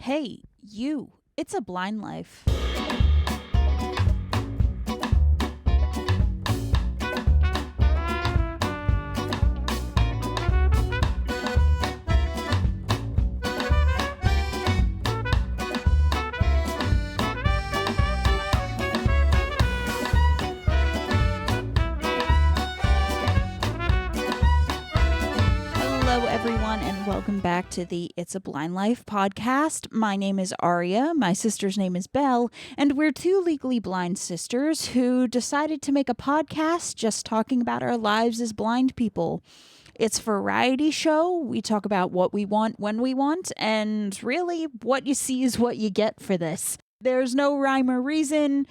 Hey, you. It's a blind life. Hello, everyone, and welcome back to the It's a Blind Life podcast. My name is Aria, my sister's name is Belle, and we're two legally blind sisters who decided to make a podcast just talking about our lives as blind people. It's a variety show. We talk about what we want when we want, and really, what you see is what you get for this. There's no rhyme or reason,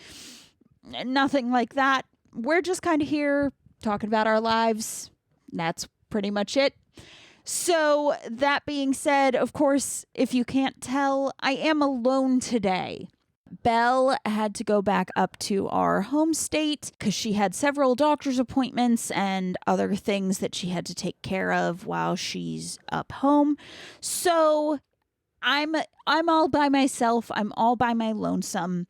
nothing like that. We're just kind of here talking about our lives. That's pretty much it. So, that being said, of course, if you can't tell, I am alone today. Belle had to go back up to our home state because she had several doctor's appointments and other things that she had to take care of while she's up home. So, I'm all by myself. I'm all by my lonesome.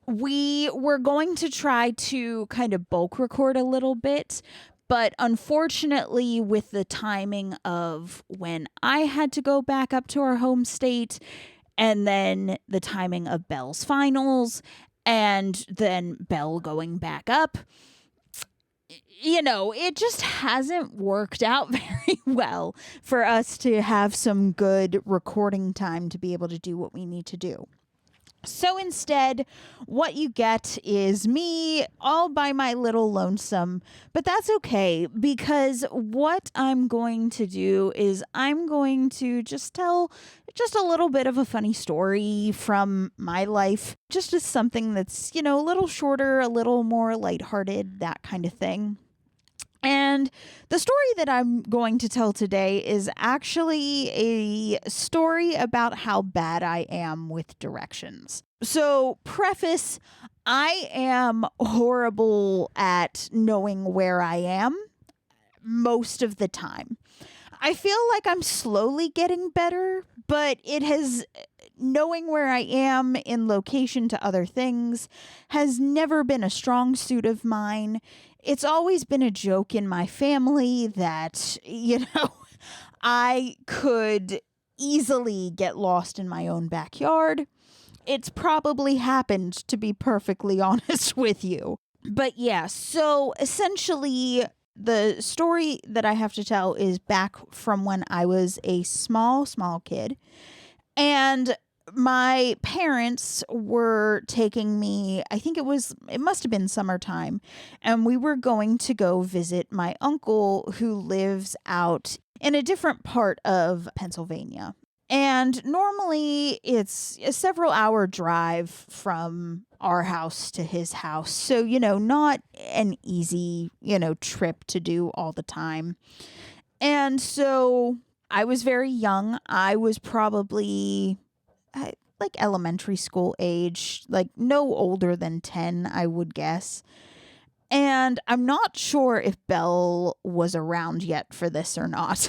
We were going to try to kind of bulk record a little bit, but unfortunately, with the timing of when I had to go back up to our home state, and then the timing of Belle's finals, and then Belle going back up, it just hasn't worked out very well for us to have some good recording time to be able to do what we need to do. So instead, what you get is me all by my little lonesome, but that's okay because what I'm going to do is I'm going to just tell just a little bit of a funny story from my life, just as something that's, a little shorter, a little more lighthearted, that kind of thing. And the story that I'm going to tell today is actually a story about how bad I am with directions. So, preface, I am horrible at knowing where I am most of the time. I feel like I'm slowly getting better, but knowing where I am in location to other things has never been a strong suit of mine. It's always been a joke in my family that, I could easily get lost in my own backyard. It's probably happened, to be perfectly honest with you. But yeah, so essentially, the story that I have to tell is back from when I was a small kid. And my parents were taking me, I think it must have been summertime, and we were going to go visit my uncle who lives out in a different part of Pennsylvania. And normally it's a several hour drive from our house to his house. So, not an easy, trip to do all the time. And so I was very young. I was probably like elementary school age, like no older than 10, I would guess. And I'm not sure if Belle was around yet for this or not.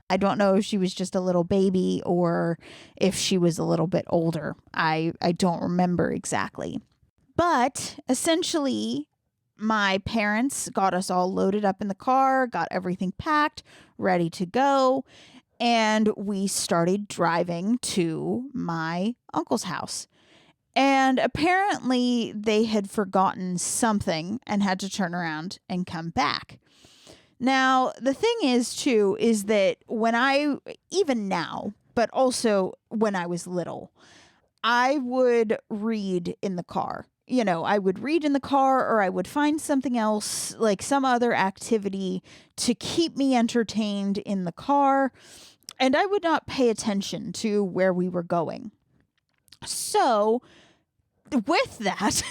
I don't know if she was just a little baby or if she was a little bit older. I don't remember exactly. But essentially, my parents got us all loaded up in the car, got everything packed, ready to go. And we started driving to my uncle's house. And apparently they had forgotten something and had to turn around and come back. Now, the thing is, too, is that even now, but also when I was little, I would read in the car. I would read in the car, or I would find something else, like some other activity to keep me entertained in the car. And I would not pay attention to where we were going. So with that,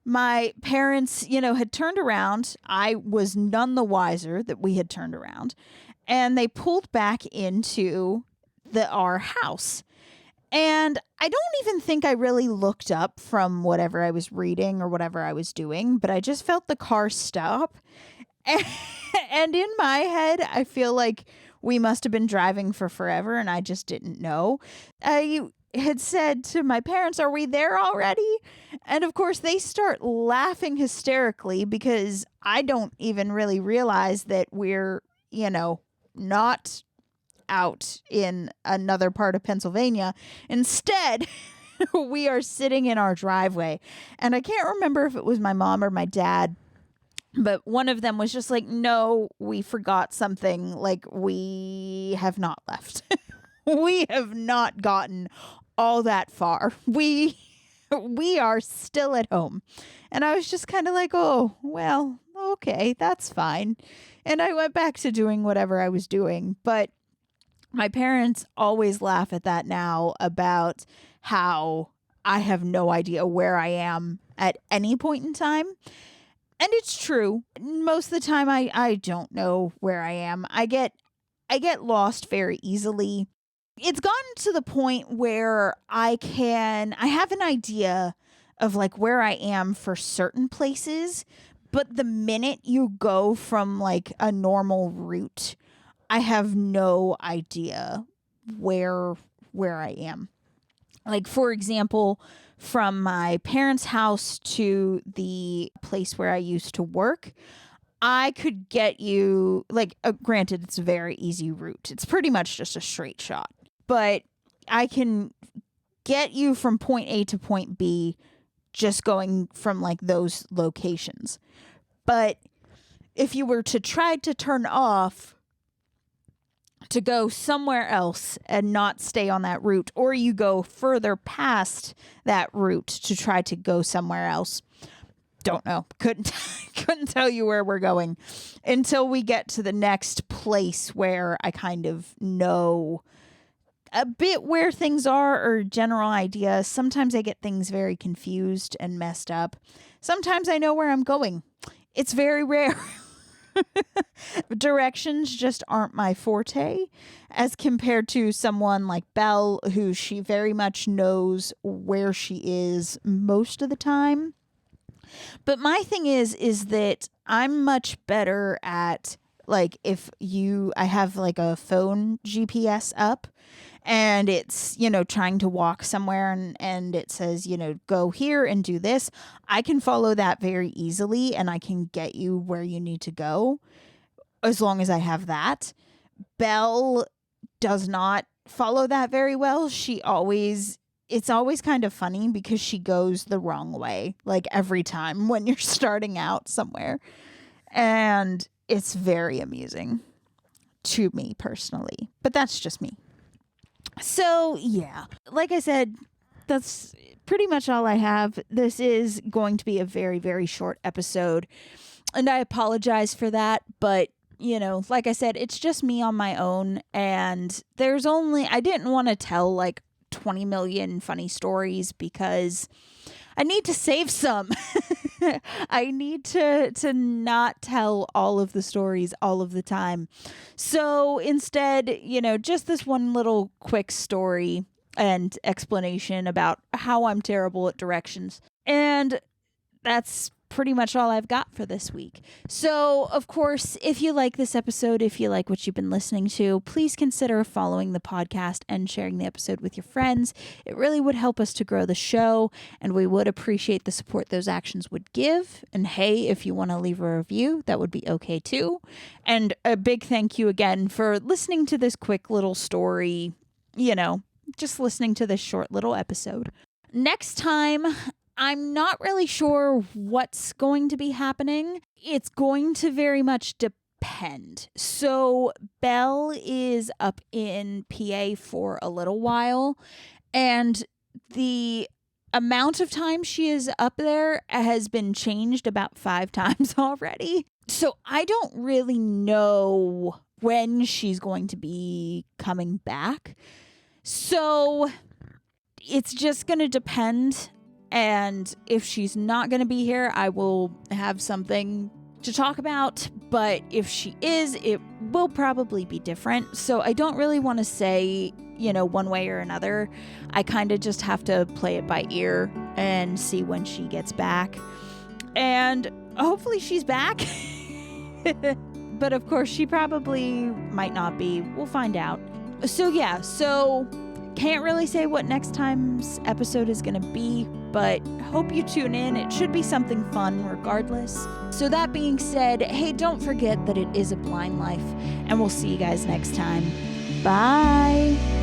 my parents, had turned around. I was none the wiser that we had turned around. And they pulled back into our house. And I don't even think I really looked up from whatever I was reading or whatever I was doing, but I just felt the car stop. And in my head, I feel like we must have been driving for forever and I just didn't know. had said to my parents, "Are we there already?" And of course, they start laughing hysterically because I don't even really realize that we're, not out in another part of Pennsylvania. Instead, we are sitting in our driveway. And I can't remember if it was my mom or my dad, but one of them was just like, "No, we forgot something. Like, we have not left." We have not gotten all that far. We are still at home. And I was just kind of like, "Oh, well, okay, that's fine." And I went back to doing whatever I was doing. But my parents always laugh at that now about how I have no idea where I am at any point in time. And it's true. Most of the time I don't know where I am. I get lost very easily. It's gotten to the point where I have an idea of like where I am for certain places, but the minute you go from like a normal route, I have no idea where I am. Like, for example, from my parents' house to the place where I used to work, I could get you, like, granted, it's a very easy route. It's pretty much just a straight shot. But I can get you from point A to point B just going from, like, those locations. But if you were to try to turn off to go somewhere else and not stay on that route, or you go further past that route to try to go somewhere else, don't know. Couldn't tell you where we're going until we get to the next place where I kind of know a bit where things are or general idea. Sometimes I get things very confused and messed up. Sometimes I know where I'm going. It's very rare. Directions just aren't my forte as compared to someone like Belle, who she very much knows where she is most of the time. But my thing is that I'm much better at, like, I have like a phone GPS up and it's, trying to walk somewhere and it says, go here and do this. I can follow that very easily and I can get you where you need to go as long as I have that. Belle does not follow that very well. It's always kind of funny because she goes the wrong way, like every time when you're starting out somewhere. And it's very amusing to me personally, but that's just me. So yeah, like I said, that's pretty much all I have. This is going to be a very, very short episode, and I apologize for that, but like I said, it's just me on my own, and I didn't want to tell like 20 million funny stories because I need to save some. I need to not tell all of the stories all of the time. So instead, just this one little quick story and explanation about how I'm terrible at directions. And that's pretty much all I've got for this week. So, of course, if you like this episode, if you like what you've been listening to, please consider following the podcast and sharing the episode with your friends. It really would help us to grow the show, and we would appreciate the support those actions would give. And hey, if you want to leave a review, that would be okay too. And a big thank you again for listening to this quick little story, just listening to this short little episode. Next time, I'm not really sure what's going to be happening. It's going to very much depend. So Belle is up in PA for a little while, and the amount of time she is up there has been changed about 5 times already. So I don't really know when she's going to be coming back. So it's just going to depend. And if she's not going to be here, I will have something to talk about. But if she is, it will probably be different. So I don't really want to say, one way or another. I kind of just have to play it by ear and see when she gets back. And hopefully she's back. But of course, she probably might not be. We'll find out. So yeah, Can't really say what next time's episode is going to be, but hope you tune in. It should be something fun regardless. So that being said, hey, don't forget that it is a blind life, and we'll see you guys next time. Bye.